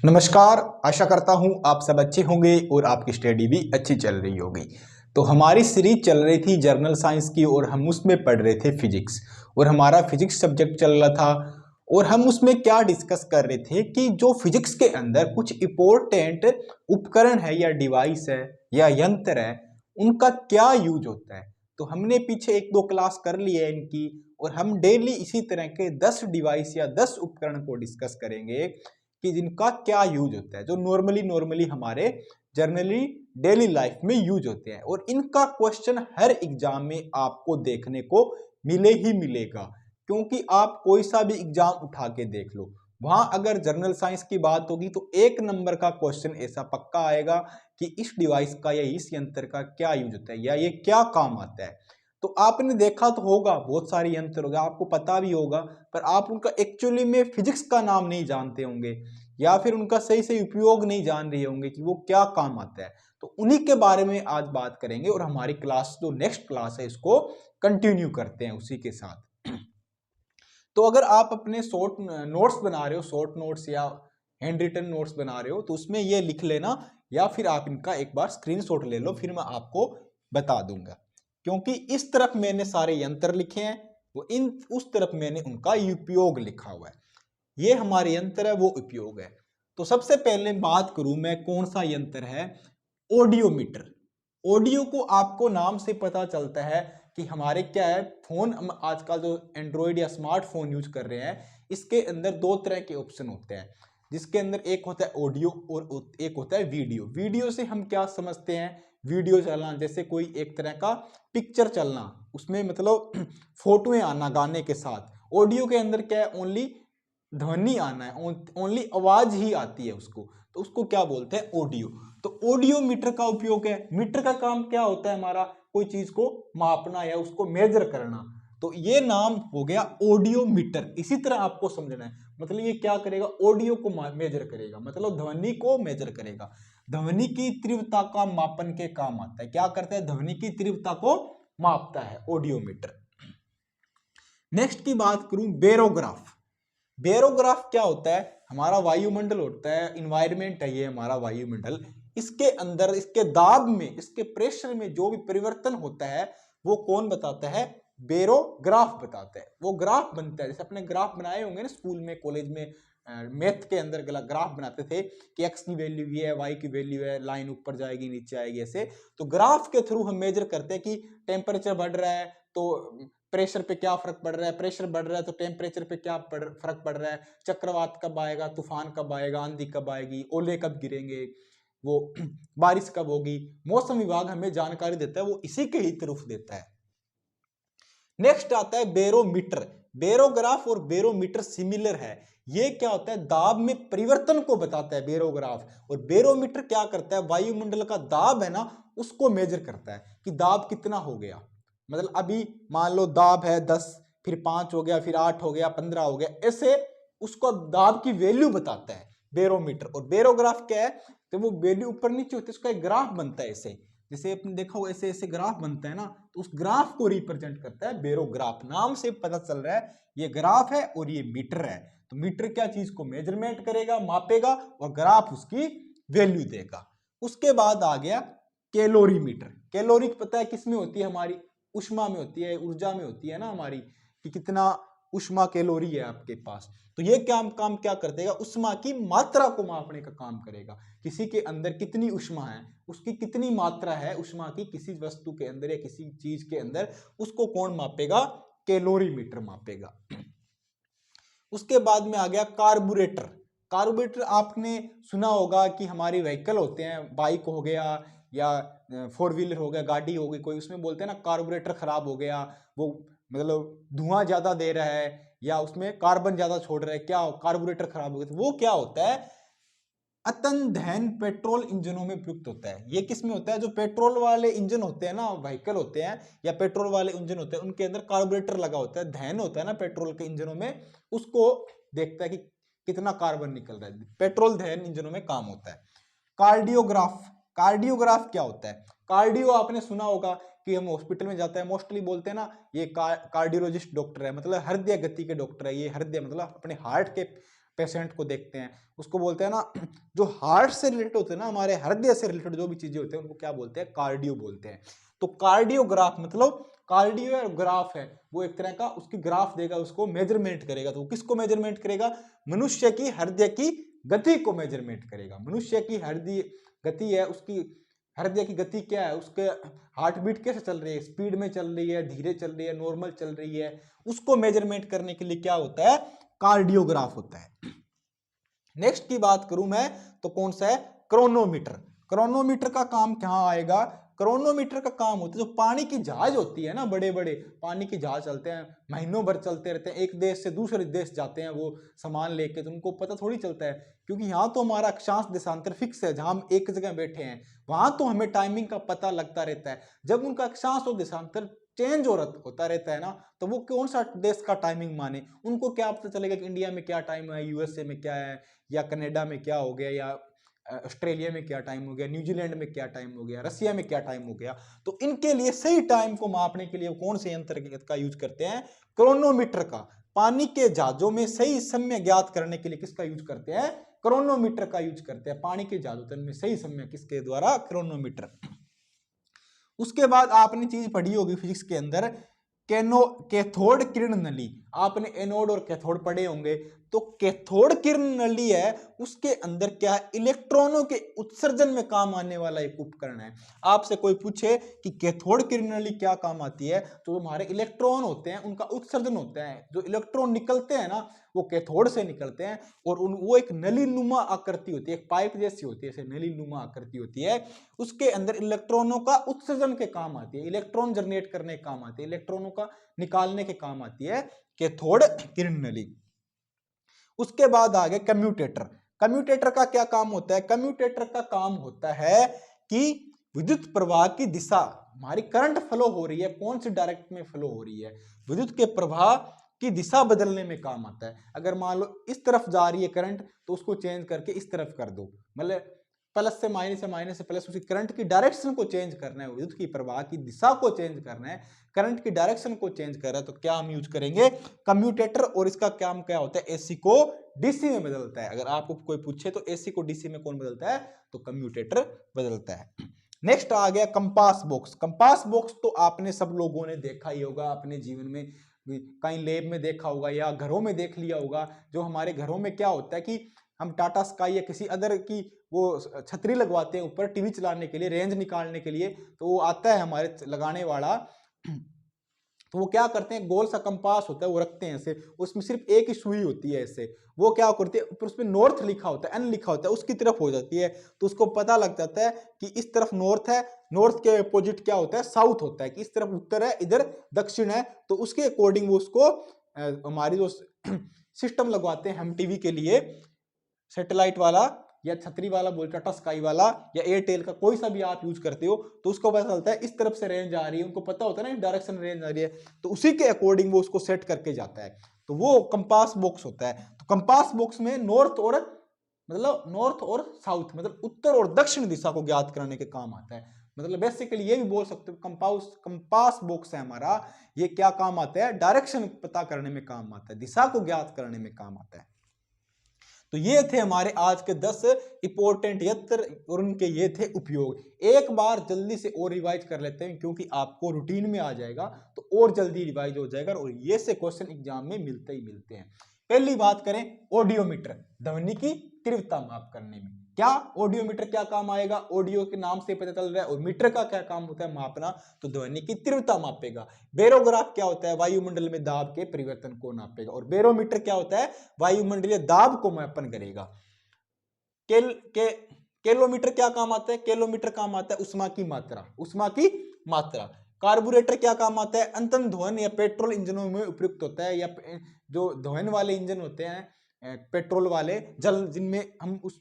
नमस्कार। आशा करता हूँ आप सब अच्छे होंगे और आपकी स्टडी भी अच्छी चल रही होगी। तो हमारी सीरीज चल रही थी जर्नल साइंस की और हम उसमें पढ़ रहे थे फिजिक्स और हमारा फिजिक्स सब्जेक्ट चल रहा था। और हम उसमें क्या डिस्कस कर रहे थे कि जो फिजिक्स के अंदर कुछ इम्पोर्टेंट उपकरण है या डिवाइस है या यंत्र है, उनका क्या यूज होता है। तो हमने पीछे एक दो क्लास कर ली है इनकी, और हम डेली इसी तरह के 10 डिवाइस या 10 उपकरण को डिस्कस करेंगे कि जिनका क्या यूज होता है, जो नॉर्मली हमारे जर्नली डेली लाइफ में यूज होते हैं। और इनका क्वेश्चन हर एग्जाम में आपको देखने को मिले ही मिलेगा, क्योंकि आप कोई सा भी एग्जाम उठा के देख लो, वहां अगर जर्नल साइंस की बात होगी तो एक नंबर का क्वेश्चन ऐसा पक्का आएगा कि इस डिवाइस का या इस यंत्र का क्या यूज होता है या ये क्या काम आता है। तो आपने देखा तो होगा, बहुत सारे यंत्र होगा, आपको पता भी होगा, पर आप उनका एक्चुअली में फिजिक्स का नाम नहीं जानते होंगे या फिर उनका सही से उपयोग नहीं जान रहे होंगे कि वो क्या काम आता है। तो उन्हीं के बारे में आज बात करेंगे और हमारी क्लास जो नेक्स्ट क्लास है इसको कंटिन्यू करते हैं उसी के साथ। तो अगर आप अपने शॉर्ट नोट्स बना रहे हो, शॉर्ट नोट्स या हैंड रिटन नोट्स बना रहे हो, तो उसमें ये लिख लेना या फिर आप इनका एक बार स्क्रीनशॉट ले लो, फिर मैं आपको बता दूंगा। क्योंकि इस तरफ मैंने सारे यंत्र लिखे हैं, वो इन उस तरफ मैंने उनका उपयोग लिखा हुआ है। ये हमारे यंत्र है, वो उपयोग है। तो सबसे पहले बात करूं मैं कौन सा यंत्र है, ऑडियोमीटर। ऑडियो को आपको नाम से पता चलता है कि हमारे क्या है, फोन हम आजकल जो एंड्रॉइड या स्मार्टफोन यूज कर रहे हैं, इसके अंदर दो तरह के ऑप्शन होते हैं, जिसके अंदर एक होता है ऑडियो और एक होता है वीडियो। वीडियो से हम क्या समझते हैं, वीडियो चलना, जैसे कोई एक तरह का पिक्चर चलना, उसमें मतलब फोटोएं आना गाने के साथ। ऑडियो के अंदर क्या है, ओनली ध्वनि आना है, ओनली आवाज ही आती है उसको, तो उसको क्या बोलते हैं, ऑडियो। तो ऑडियो मीटर का उपयोग है। मीटर का काम क्या होता है, हमारा कोई चीज को मापना या उसको मेजर करना, तो ये नाम हो गया ऑडियो मीटर। इसी तरह आपको समझना है, मतलब ये क्या करेगा, ऑडियो को मेजर करेगा, मतलब ध्वनि को मेजर करेगा। ध्वनि की तीव्रता का मापन के काम आता है। क्या करता है, ध्वनि की तीव्रता को मापता है ऑडियो मीटर। नेक्स्ट की बात करूं, बेरोग्राफ। बेरोग्राफ क्या होता है, हमारा वायुमंडल होता है, इन्वायरमेंट है ये हमारा वायुमंडल। इसके अंदर इसके दाब में, इसके प्रेशर में जो भी परिवर्तन होता है वो कौन बताता है, बेरोग्राफ बताता है। वो ग्राफ बनता है, जैसे अपने ग्राफ बनाए होंगे ना स्कूल में, कॉलेज में, मैथ के अंदर ग्राफ बनाते थे कि एक्स की वैल्यू ये है, वाई की वैल्यू है, लाइन ऊपर जाएगी नीचे आएगी ऐसे। तो ग्राफ के थ्रू हम मेजर करते हैं कि टेम्परेचर बढ़ रहा है तो प्रेशर पे क्या फर्क पड़ रहा है, प्रेशर बढ़ रहा है तो टेम्परेचर पे क्या फर्क पड़ रहा है, चक्रवात कब आएगा, तूफान कब आएगा, आंधी कब आएगी, ओले कब गिरेंगे, वो बारिश कब होगी। मौसम विभाग हमें जानकारी देता है, वो इसी के ही तरफ देता है। नेक्स्ट आता है बेरोमीटर। बेरोग्राफ और बेरोमीटर सिमिलर है। ये क्या होता है, दाब में परिवर्तन को बताता है बेरोग्राफ, और बेरोमीटर क्या करता है, वायुमंडल का दाब है ना उसको मेजर करता है कि दाब कितना हो गया। मतलब अभी मान लो दाब है 10, फिर 5 हो गया, फिर 8 हो गया, 15 हो गया, ऐसे उसको दाब की वैल्यू बताता है बेरोमीटर। और बेरोग्राफ क्या है, तो वो वैल्यू ऊपर नीचे होती है, उसका एक ग्राफ बनता है ऐसे, जैसे आपने देखा हो ऐसे ऐसे ग्राफ बनता है ना, तो उस ग्राफ को रिप्रेजेंट करता है बेरोग्राफ। नाम से पता चल रहा है ये ग्राफ है और ये मीटर है। तो मीटर क्या चीज को मेजरमेंट करेगा, मापेगा, और ग्राफ उसकी वैल्यू देगा। उसके बाद आ गया कैलोरीमीटर। कैलोरी पता है किसमें होती है, हमारी उष्मा में होती है, ऊर्जा में होती है ना हमारी, कि कितना उष्मा कैलोरी है आपके पास। तो ये काम क्या कर देगा, उष्मा की मात्रा को मापने का काम करेगा। किसी के अंदर कितनी उष्मा है, उसकी कितनी मात्रा है उष्मा की किसी वस्तु के अंदर या किसी चीज के अंदर, उसको कौन मापेगा, कैलोरीमीटर मापेगा। उसके बाद में आ गया कार्बोरेटर। कार्बोरेटर आपने सुना होगा कि हमारी व्हीकल होते हैं, बाइक हो गया या 4 व्हीलर हो गया, गाड़ी हो गई कोई, उसमें बोलते हैं ना कार्बोरेटर खराब हो गया, वो मतलब धुआं ज्यादा दे रहा है या उसमें कार्बन ज्यादा छोड़ रहा है, क्या कार्बोरेटर खराब हो गया। तो वो क्या होता है, अतन दहन पेट्रोल इंजनों में प्रयुक्त होता है। ये किस में होता है, जो पेट्रोल वाले इंजन होते हैं ना, व्हीकल होते हैं या पेट्रोल वाले इंजन होते हैं, उनके अंदर कार्बोरेटर लगा होता है, दहन होता है ना पेट्रोल के इंजनों में, उसको देखता है कि कितना कार्बन निकल रहा है। पेट्रोल दहन इंजनों में काम होता है। कार्डियोग्राफ। कार्डियोग्राफ क्या होता है, कार्डियो आपने सुना होगा कि हम हॉस्पिटल में जाते हैं, मोस्टली बोलते हैं ना ये कार्डियोलॉजिस्ट डॉक्टर है, मतलब हृदय गति के डॉक्टर है। ये हृदय मतलब अपने हार्ट के पेशेंट को देखते हैं, उसको बोलते हैं ना, जो हार्ट से रिलेटेड होते हैं ना, हमारे हृदय से रिलेटेड जो भी चीजें होते हैं उनको क्या बोलते हैं, कार्डियो बोलते हैं। तो कार्डियोग्राफ मतलब कार्डियोग्राफ है वो एक तरह का, उसकी ग्राफ देगा, उसको मेजरमेंट करेगा। तो किसको मेजरमेंट करेगा, मनुष्य की हृदय की गति को मेजरमेंट करेगा। मनुष्य की हृदय गति है, उसकी हृदय की गति क्या है, उसके हार्ट बीट कैसे चल रही है, स्पीड में चल रही है, धीरे चल रही है, नॉर्मल चल रही है, उसको मेजरमेंट करने के लिए क्या होता है, कार्डियोग्राफ होता है। नेक्स्ट की बात करूं मैं तो कौन सा है, क्रोनोमीटर। क्रोनोमीटर का काम कहां आएगा, क्रोनोमीटर का काम होता है जो पानी की जहाज होती है ना, बड़े बड़े पानी की जहाज चलते हैं, महीनों भर चलते रहते हैं, एक देश से दूसरे देश जाते हैं वो सामान लेके, तो उनको पता थोड़ी चलता है, क्योंकि यहाँ तो हमारा अक्षांश देशांतर फिक्स है, जहां हम एक जगह बैठे हैं, वहां तो हमें टाइमिंग का पता लगता रहता है। जब उनका अक्षांश और देशांतर चेंज होता रहता है ना, तो वो कौन सा देश का टाइमिंग माने, उनको क्या पता चलेगा कि इंडिया में क्या टाइम है, यूएसए में क्या है, या कनाडा में क्या हो गया, या ऑस्ट्रेलिया में क्या टाइम हो गया, न्यूजीलैंड में क्या टाइम हो गया, रसिया में क्या टाइम हो गया। तो इनके लिए सही टाइम को मापने के लिए कौन से यंत्र का यूज करते हैं, क्रोनोमीटर का। पानी के जहाजों में सही समय ज्ञात करने के लिए किसका यूज करते हैं, क्रोनोमीटर का यूज करते हैं। पानी के जहाजों में सही समय किसके द्वारा, क्रोनोमीटर। उसके बाद आपने चीज पढ़ी होगी फिजिक्स के अंदर, कैथोड किरण नली। आपने एनोड और कैथोड पढ़े होंगे। तो कैथोड किरण नली है, उसके अंदर क्या है, इलेक्ट्रॉनों के उत्सर्जन में काम आने वाला एक उपकरण है। आपसे कोई पूछे कि कैथोड किरण नली क्या काम आती है, तो हमारे इलेक्ट्रॉन होते हैं उनका उत्सर्जन होता है, जो इलेक्ट्रॉन निकलते हैं ना वो कैथोड से निकलते हैं, और वो एक नली नुमा आकृति होती है, एक पाइप जैसी होती है, ऐसे नली नुमा आकृति होती है, उसके अंदर इलेक्ट्रॉनों का उत्सर्जन के काम आती है, इलेक्ट्रॉन जनरेट करने के काम आती है, इलेक्ट्रॉनों का निकालने के काम आती है कैथोड किरण नली। उसके बाद आ गए कम्यूटेटर। कम्यूटेटर का क्या काम होता है, कम्यूटेटर का काम होता है कि विद्युत प्रवाह की दिशा, हमारी करंट फ्लो हो रही है, कौन सी डायरेक्ट में फ्लो हो रही है, विद्युत के प्रवाह की दिशा बदलने में काम आता है। अगर मान लो इस तरफ जा रही है करंट, तो उसको चेंज करके इस तरफ कर दो, मतलब प्लस से माइनस से प्लस, उसी करंट की डायरेक्शन को चेंज करना है, विद्युत की प्रवाह की दिशा को चेंज करना है, करंट की डायरेक्शन को चेंज कर रहा है, तो क्या हम यूज करेंगे, कम्यूटेटर। और इसका काम क्या होता है, एसी को डीसी में बदलता है। अगर आपको कोई पूछे तो एसी को डीसी में कौन बदलता है, तो कम्यूटेटर बदलता है। नेक्स्ट आ गया कंपास बॉक्स। कंपास बॉक्स तो आपने सब लोगों ने देखा ही होगा अपने जीवन में, कहीं लैब में देखा होगा या घरों में देख लिया होगा। जो हमारे घरों में क्या होता है कि हम टाटा स्काई या किसी अदर की वो छतरी लगवाते हैं ऊपर टीवी चलाने के लिए, रेंज निकालने के लिए, तो वो आता है हमारे लगाने वाला, तो वो क्या करते हैं, गोल सा कंपास होता है वो रखते हैं ऐसे, उसमें सिर्फ एक ही सुई होती है ऐसे, वो क्या करते हैं ऊपर उसमें नॉर्थ लिखा होता है, एन लिखा होता है, उसकी तरफ हो जाती है, तो उसको पता लग जाता है कि इस तरफ नॉर्थ है, नॉर्थ के अपोजिट क्या होता है, साउथ होता है, कि इस तरफ उत्तर है, इधर दक्षिण है, तो उसके अकॉर्डिंग वो उसको हमारी जो सिस्टम लगवाते हैं हम टीवी के लिए, सैटेलाइट वाला या छतरी वाला बोल, टाटा स्काई वाला या एयरटेल का कोई सा भी आप यूज करते हो, तो उसको पता चलता है इस तरफ से रेंज आ रही है, उनको पता होता है ना डायरेक्शन रेंज आ रही है, तो उसी के अकॉर्डिंग वो उसको सेट करके जाता है, तो वो कंपास बॉक्स होता है। तो कंपास बॉक्स में नॉर्थ और साउथ मतलब उत्तर और दक्षिण दिशा को ज्ञात करने के काम आता है। मतलब बेसिकली ये भी बोल सकते हो कंपास बॉक्स है हमारा, ये क्या काम आता है, डायरेक्शन पता करने में काम आता है, दिशा को ज्ञात करने में काम आता है। तो ये थे हमारे आज के 10 इंपॉर्टेंट यंत्र और उनके ये थे उपयोग। एक बार जल्दी से और रिवाइज कर लेते हैं, क्योंकि आपको रूटीन में आ जाएगा तो और जल्दी रिवाइज हो जाएगा, और ये से क्वेश्चन एग्जाम में मिलते ही मिलते हैं। पहली बात करें ऑडियोमीटर, ध्वनि की तीव्रता माप करने में। क्या ऑडियोमीटर क्या काम आएगा, ऑडियो के नाम से पता चल रहा है, और मीटर का क्या काम होता है, मापना, तो ध्वनि की तीव्रता मापेगा। बेरोग्राफ क्या होता है, वायुमंडल में दाब के परिवर्तन को नापेगा, और बेरोमीटर क्या होता है, वायुमंडलीय दाब को मापन करेगा। केलोमीटर क्या काम आता है, केलोमीटर काम आता है उष्मा की मात्रा। कार्बोरेटर क्या काम आता है, अंतन दहन या पेट्रोल इंजनों में उपयुक्त होता है, या जो दहन वाले इंजन होते हैं पेट्रोल वाले, जल जिनमें हम उस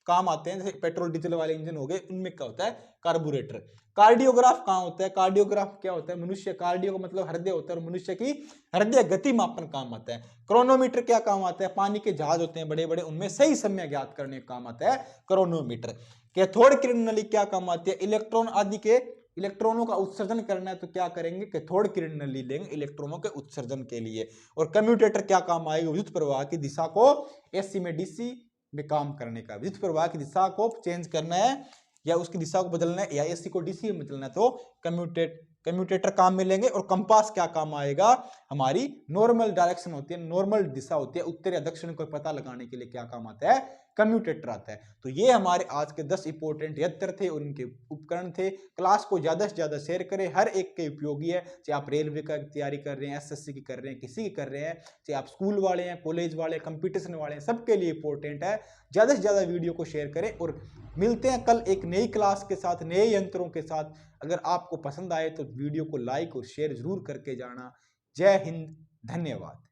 काम आते हैं, जैसे पेट्रोल डीजल वाले इंजन हो गए, उनमें क्या होता है, कार्बोरेटर। कार्डियोग्राफ कहाँ होता है, कार्डियोग्राफ क्या होता है, मनुष्य, कार्डियो का मतलब हृदय होता है, और मनुष्य की हृदय गति मापन काम आता है। क्रोनोमीटर क्या काम आता है, पानी के जहाज होते हैं बड़े बड़े, उनमें सही समय ज्ञात करने का काम आता है क्रोनोमीटर। कैथोड किरण नली क्या काम आती है, इलेक्ट्रॉन आदि के इलेक्ट्रॉनों का उत्सर्जन करना है तो क्या करेंगे, कैथोड किरण नली लेंगे इलेक्ट्रॉनों के उत्सर्जन के लिए। और कम्यूटेटर क्या काम आएगा, विद्युत प्रवाह की दिशा को एसी में डीसी में काम करने का, विद्युत प्रवाह की दिशा को चेंज करना है या उसकी दिशा को बदलना है या एसी को डीसी में बदलना है तो कम्यूटेटर काम में लेंगे। और कंपास क्या काम आएगा, हमारी नॉर्मल डायरेक्शन होती है, नॉर्मल दिशा होती है, उत्तर या दक्षिण को पता लगाने के लिए क्या काम आता है, कम्यूटेटर आता है। तो ये हमारे आज के 10 इंपॉर्टेंट यंत्र थे, उनके उपकरण थे। क्लास को ज्यादा से ज्यादा शेयर करें, हर एक के उपयोगी है, चाहे आप रेलवे का तैयारी कर रहे हैं, एसएससी की कर रहे हैं, किसी की कर रहे हैं, चाहे आप स्कूल वाले हैं, कॉलेज वाले, कंपटीशन वाले हैं, सबके लिए इंपॉर्टेंट है। ज्यादा से ज्यादा वीडियो को शेयर करें और मिलते हैं कल एक नई क्लास के साथ, नए यंत्रों के साथ। अगर आपको पसंद आए तो वीडियो को लाइक और शेयर जरूर करके जाना। जय हिंद, धन्यवाद।